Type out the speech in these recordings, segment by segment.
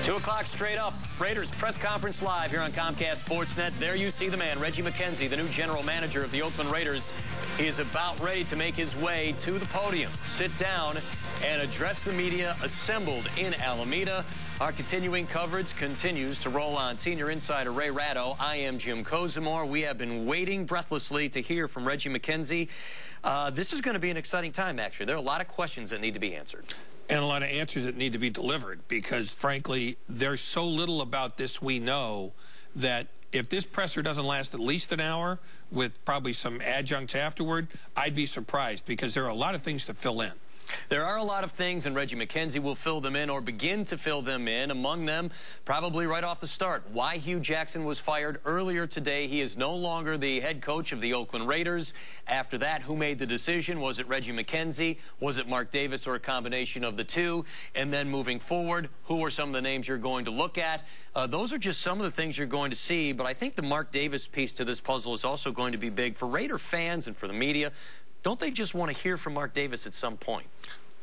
2 o'clock straight up. Raiders press conference live here on Comcast Sportsnet. There you see the man, Reggie Mckenzie, the new general manager of the Oakland Raiders. He is about ready to make his way to the podium, sit down, and address the media assembled in Alameda. Our continuing coverage continues to roll on. Senior insider Ray Ratto, I am Jim Kozimor. We have been waiting breathlessly to hear from Reggie Mckenzie. This is going to be an exciting time, actually. There are a lot of questions that need to be answered. And a lot of answers that need to be delivered because, frankly, there's so little about this we know that if this presser doesn't last at least an hour with probably some adjuncts afterward, I'd be surprised because there are a lot of things to fill in. There are a lot of things, and Reggie Mckenzie will fill them in or begin to fill them in. Among them, probably right off the start, why Hue Jackson was fired earlier today. He is no longer the head coach of the Oakland Raiders. After that, who made the decision? Was it Reggie Mckenzie? Was it Mark Davis, or a combination of the two? And then moving forward, who are some of the names you're going to look at? Those are just some of the things you're going to see, but I think the Mark Davis piece to this puzzle is also going to be big for Raider fans and for the media. Don't they just want to hear from Mark Davis at some point?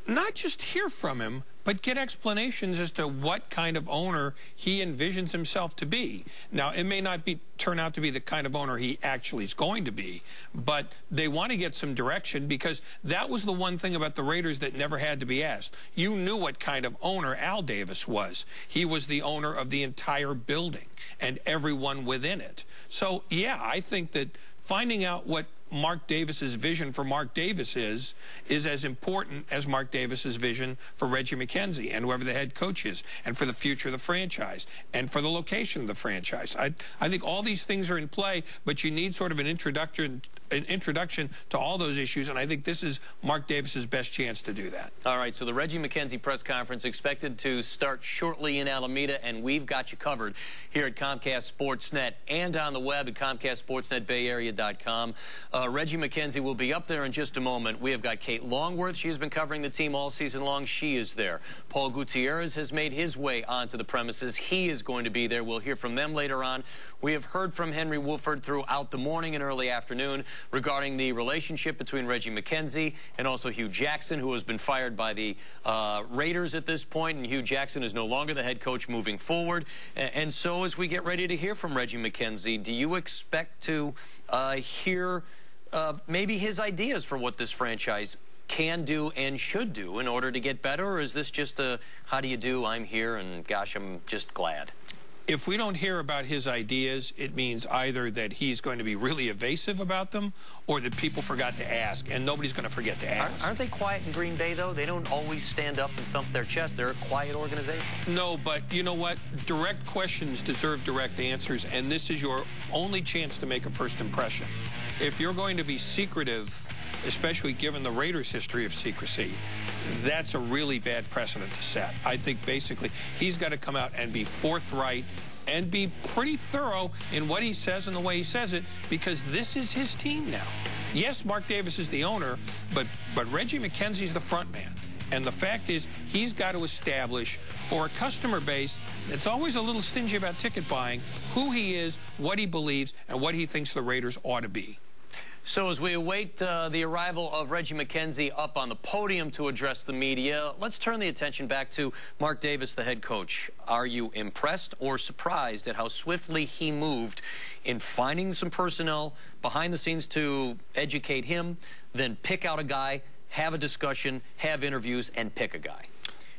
Not just hear from him, but get explanations as to what kind of owner he envisions himself to be. Now, it may not turn out to be the kind of owner he actually is going to be, but they want to get some direction because that was the one thing about the Raiders that never had to be asked. You knew what kind of owner Al Davis was. He was the owner of the entire building and everyone within it. So, yeah, I think that finding out what Mark Davis's vision for Mark Davis is as important as Mark Davis's vision for Reggie Mckenzie and whoever the head coach is, and for the future of the franchise, and for the location of the franchise. I think all these things are in play, but you need sort of an introduction to all those issues, and I think this is Mark Davis's best chance to do that. All right, so the Reggie Mckenzie press conference expected to start shortly in Alameda, and we've got you covered here at Comcast Sportsnet and on the web at ComcastSportsNetBayArea.com. Reggie Mckenzie will be up there in just a moment. We have got Kate Longworth. She has been covering the team all season long. She is there. Paul Gutierrez has made his way onto the premises. He is going to be there. We'll hear from them later on. We have heard from Henry Wolford throughout the morning and early afternoon regarding the relationship between Reggie Mckenzie and also Hue Jackson, who has been fired by the Raiders at this point, and Hue Jackson is no longer the head coach moving forward. And so as we get ready to hear from Reggie Mckenzie, do you expect to hear maybe his ideas for what this franchise can do and should do in order to get better, or is this just a, how do you do, I'm here, and gosh, I'm just glad? If we don't hear about his ideas, it means either that he's going to be really evasive about them or that people forgot to ask, and nobody's going to forget to ask. Aren't they quiet in Green Bay, though? They don't always stand up and thump their chest. They're a quiet organization. No, but you know what? Direct questions deserve direct answers, and this is your only chance to make a first impression. If you're going to be secretive, especially given the Raiders' history of secrecy, that's a really bad precedent to set. I think basically he's got to come out and be forthright and be pretty thorough in what he says and the way he says it, because this is his team now. Yes, Mark Davis is the owner, but Reggie Mckenzie's the front man. And the fact is, he's got to establish for a customer base that's always a little stingy about ticket buying who he is, what he believes, and what he thinks the Raiders ought to be. So as we await the arrival of Reggie Mckenzie up on the podium to address the media, let's turn the attention back to Mark Davis, the head coach. Are you impressed or surprised at how swiftly he moved in finding some personnel behind the scenes to educate him, then pick out a guy, have a discussion, have interviews, and pick a guy?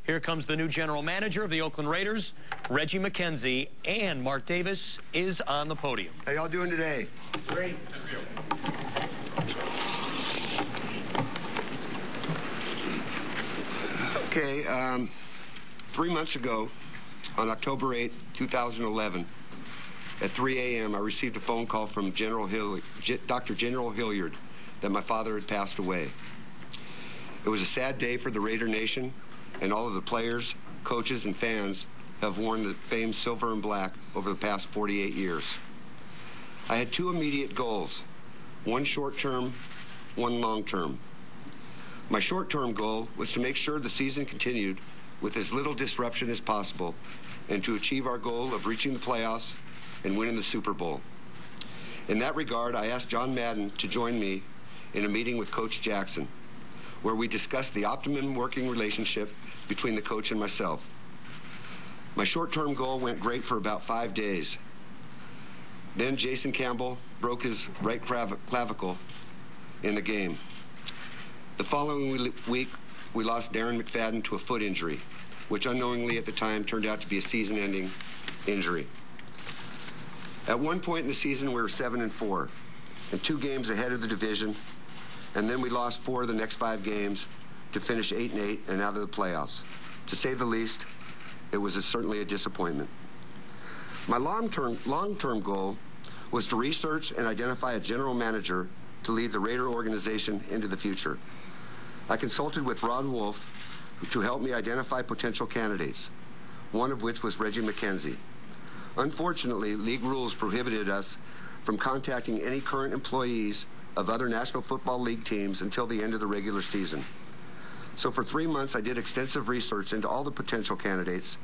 Here comes the new general manager of the Oakland Raiders, Reggie Mckenzie, and Mark Davis is on the podium. How y'all doing today? Great. Okay, 3 months ago, on October 8th, 2011, at 3 a.m., I received a phone call from Dr. General Hilliard that my father had passed away. It was a sad day for the Raider Nation, and all of the players, coaches, and fans have worn the famed silver and black over the past 48 years. I had two immediate goals, one short-term, one long-term. My short-term goal was to make sure the season continued with as little disruption as possible and to achieve our goal of reaching the playoffs and winning the Super Bowl. In that regard, I asked John Madden to join me in a meeting with Coach Jackson, where we discussed the optimum working relationship between the coach and myself. My short-term goal went great for about 5 days. Then Jason Campbell broke his right clavicle in the game. The following week, we lost Darren McFadden to a foot injury, which unknowingly at the time turned out to be a season-ending injury. At one point in the season, we were 7-4, and 2 games ahead of the division, and then we lost 4 of the next 5 games to finish 8-8 and out of the playoffs. To say the least, it was certainly a disappointment. My long-term goal was to research and identify a general manager to lead the Raider organization into the future. I consulted with Ron Wolf to help me identify potential candidates, one of which was Reggie Mckenzie. Unfortunately, league rules prohibited us from contacting any current employees of other National Football League teams until the end of the regular season. So for 3 months, I did extensive research into all the potential candidates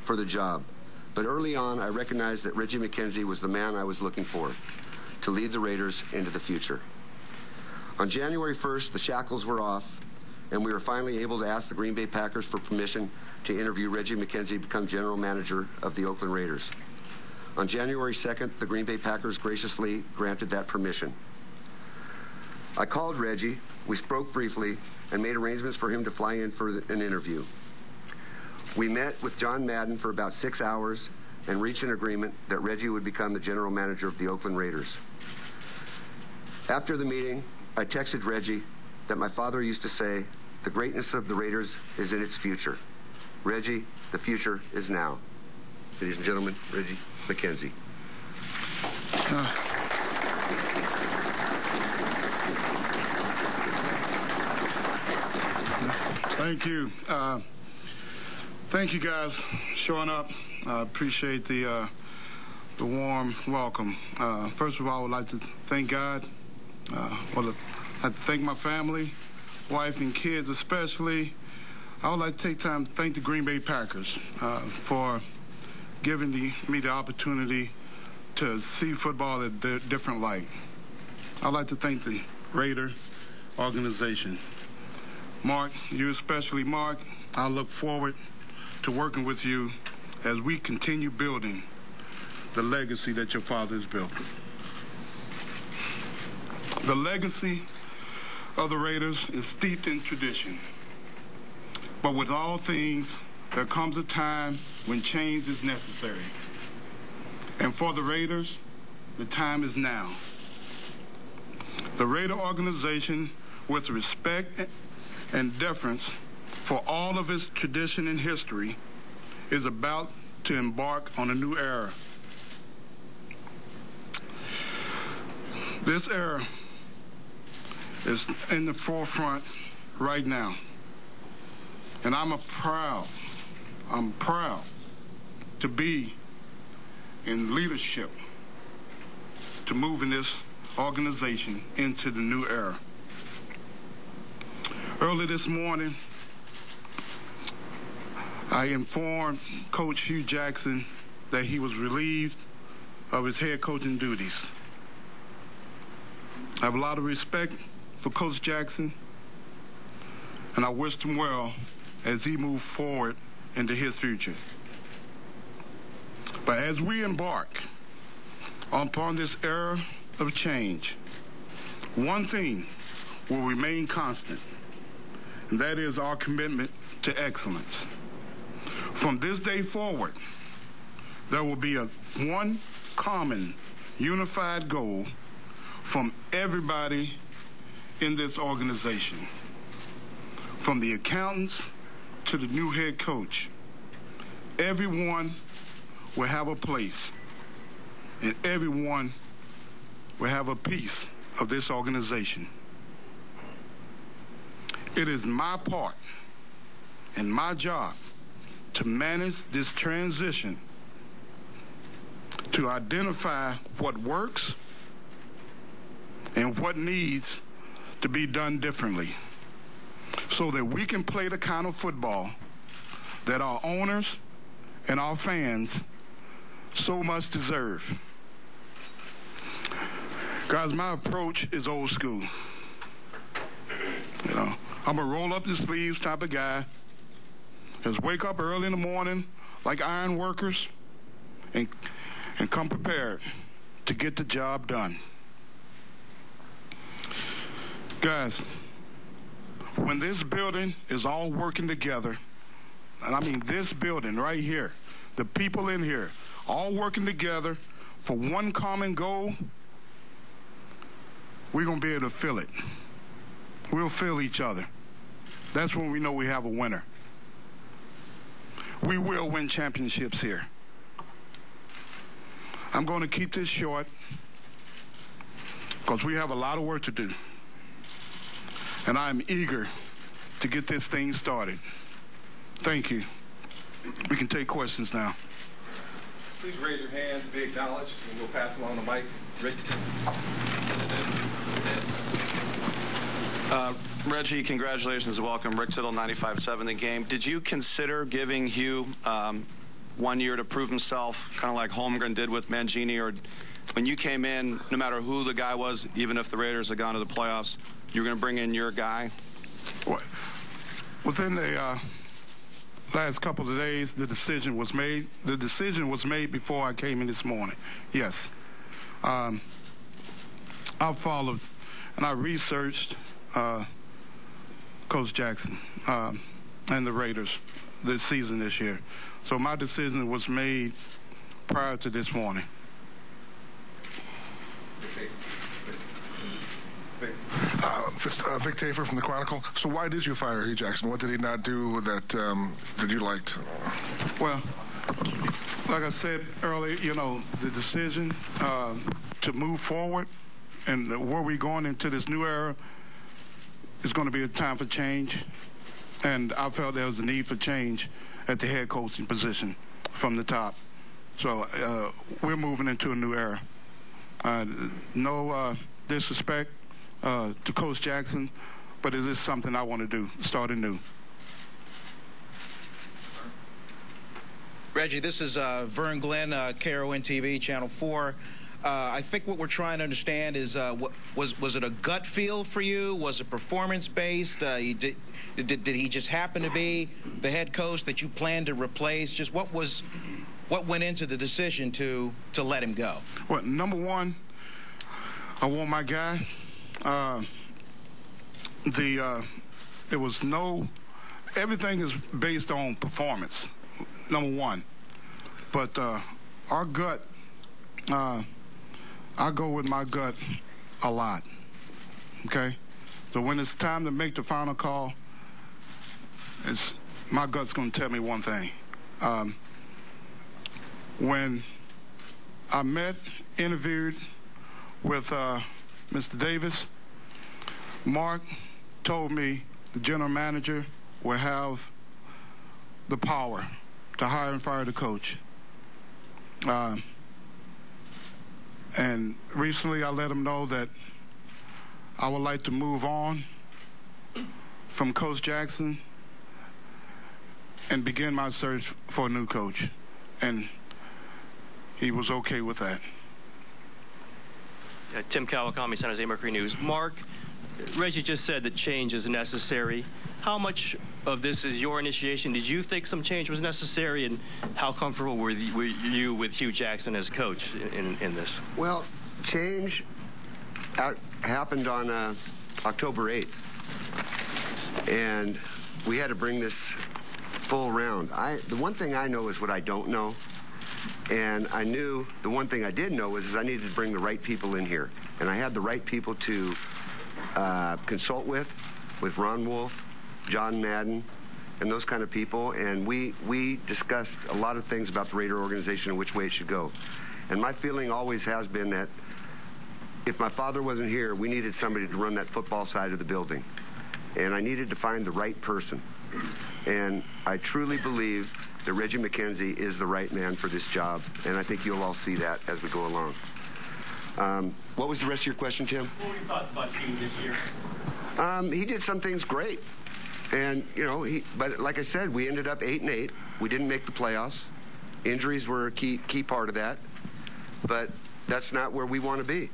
for the job. But early on, I recognized that Reggie Mckenzie was the man I was looking for to lead the Raiders into the future. On January 1st, the shackles were off, and we were finally able to ask the Green Bay Packers for permission to interview Reggie Mckenzie to become general manager of the Oakland Raiders. On January 2nd, the Green Bay Packers graciously granted that permission. I called Reggie, we spoke briefly, and made arrangements for him to fly in for an interview. We met with John Madden for about 6 hours and reached an agreement that Reggie would become the general manager of the Oakland Raiders. After the meeting, I texted Reggie that my father used to say, "The greatness of the Raiders is in its future. Reggie, the future is now." Ladies and gentlemen, Reggie Mckenzie. Thank you. Thank you guys for showing up. I appreciate the warm welcome. First of all, I would like to thank God. I'd like to thank my family, wife and kids especially. I would like to take time to thank the Green Bay Packers for giving me the opportunity to see football at a different light. I'd like to thank the Raider organization. Mark, you especially, Mark, I look forward to working with you as we continue building the legacy that your father has built. The legacy of the Raiders is steeped in tradition. But with all things, there comes a time when change is necessary. And for the Raiders, the time is now. The Raider organization, with respect and deference for all of its tradition and history, is about to embark on a new era. This era is in the forefront right now. And I'm proud to be in leadership to moving this organization into the new era. Early this morning, I informed Coach Hue Jackson that he was relieved of his head coaching duties. I have a lot of respect for Coach Jackson, and I wished him well as he moved forward into his future. But as we embark upon this era of change, one thing will remain constant, and that is our commitment to excellence. From this day forward, there will be one common, unified goal from everybody in this organization, from the accountants to the new head coach. Everyone will have a place, and everyone will have a piece of this organization. It is my part and my job to manage this transition, to identify what works and what needs to be done differently, so that we can play the kind of football that our owners and our fans so much deserve. Guys, my approach is old school. I'm a roll up the sleeves type of guy. Just wake up early in the morning like iron workers and come prepared to get the job done. Guys, when this building is all working together, and I mean this building right here, the people in here, all working together for one common goal, we're going to be able to feel it. We'll feel each other. That's when we know we have a winner. We will win championships here. I'm going to keep this short because we have a lot of work to do. And I'm eager to get this thing started. Thank you. We can take questions now. Please raise your hands to be acknowledged, and we'll pass along the mic. Rick. Reggie, congratulations and welcome. Rick Tittle, 95.7 The Game. Did you consider giving Hue 1 year to prove himself, kind of like Holmgren did with Mangini? Or when you came in, no matter who the guy was, even if the Raiders had gone to the playoffs, you were going to bring in your guy? Within the last couple of days, the decision was made. The decision was made before I came in this morning. Yes. I followed and I researched Coach Jackson and the Raiders this season this year. So my decision was made prior to this morning. Vic Tafer from the Chronicle. So why did you fire Hue Jackson? What did he not do that you liked? Well, like I said earlier, you know, the decision to move forward and where we're going into this new era is going to be a time for change. And I felt there was a need for change at the head coaching position from the top. So we're moving into a new era. No disrespect to Coach Jackson, but it is something I want to do, start anew. Reggie, this is Vern Glenn, KRON TV, Channel 4. I think what we're trying to understand is, was it a gut feel for you? Was it performance-based? Did he just happen to be the head coach that you planned to replace? Just what went into the decision to let him go? Well, number one, I want my guy. It was everything is based on performance, number one. But our gut, I go with my gut a lot, okay? So when it's time to make the final call, my gut's going to tell me one thing. When I interviewed with Mr. Davis, Mark told me the general manager will have the power to hire and fire the coach. And recently I let him know that I would like to move on from Coach Jackson and begin my search for a new coach. And he was okay with that. Tim Kawakami, San Jose Mercury News. Mark, Reggie just said that change is necessary. How much of this is your initiation? Did you think some change was necessary, and how comfortable were you with Hue Jackson as coach in this? Well, change happened on October 8th, and we had to bring this full round. The one thing I know is what I don't know. And I knew the one thing I did know is I needed to bring the right people in here. And I had the right people to consult with Ron Wolf, John Madden, and those kind of people. And we discussed a lot of things about the Raider organization and which way it should go. And my feeling always has been that if my father wasn't here, we needed somebody to run that football side of the building. And I needed to find the right person. And I truly believe that Reggie Mckenzie is the right man for this job, and I think you'll all see that as we go along. What was the rest of your question, Tim? What were your thoughts about Hue this year? He did some things great, and but like I said, we ended up 8-8. We didn't make the playoffs. Injuries were a key part of that, but that's not where we want to be.